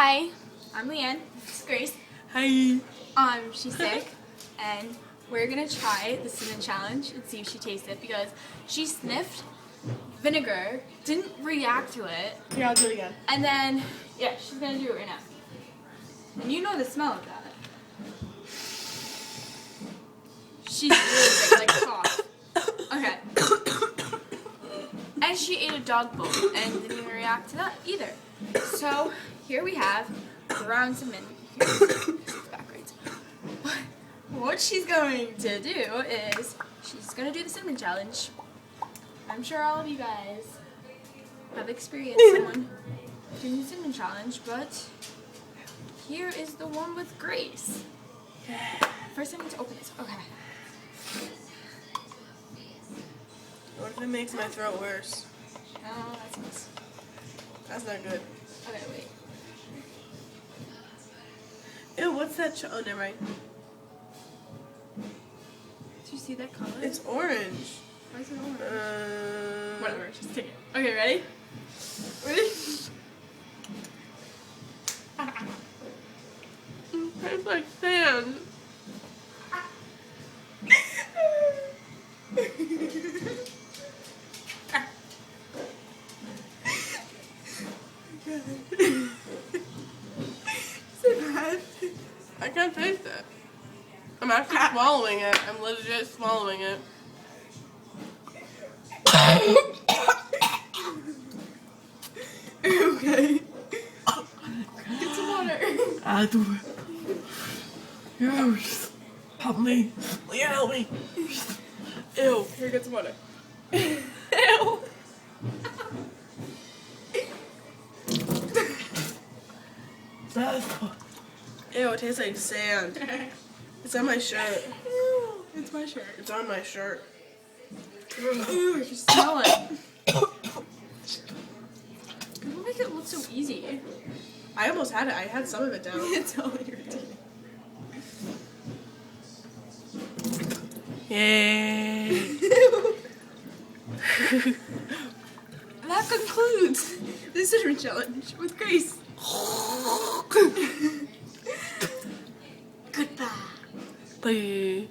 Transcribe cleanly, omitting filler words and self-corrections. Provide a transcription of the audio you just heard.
Hi, I'm Leanne. This is Grace. Hi. She's sick, and we're gonna try the cinnamon challenge and see if she tastes it because she sniffed vinegar, didn't react to it, Here, I'll do it again. and then yeah, she's gonna do it right now. And you know the smell of that. She's really sick, like cough. Okay. And she ate a dog bone and didn't even react to that either. So here we have ground cinnamon. It's backwards. But what she's going to do is she's going to do the cinnamon challenge. I'm sure all of you guys have experienced someone doing the cinnamon challenge, but here is the one with Grace. First I need to open this. Okay. What if it makes my throat worse? Oh, that's nice. That's not good. Okay, wait. Ew, what's that? Oh, never mind. Did you see that color? It's orange. Why is it orange? Uh, Whatever, just take it. Okay, ready? Ready? It's like sand. Is it bad? I can't taste it. I'm actually swallowing it. I'm legit swallowing it. Okay. Get some water. I'll do it. Yes. Help me. Leanne, help me. Ew. Here, get some water. Ew. Ew, it tastes like sand. It's on my shirt. Ew, it's my shirt. It's on my shirt. Ooh, you smell it. People make it look so easy. I almost had it. I had some of it down. It's all irritating. Yay. That concludes the cinnamon challenge with Grace. Goodbye. Bye.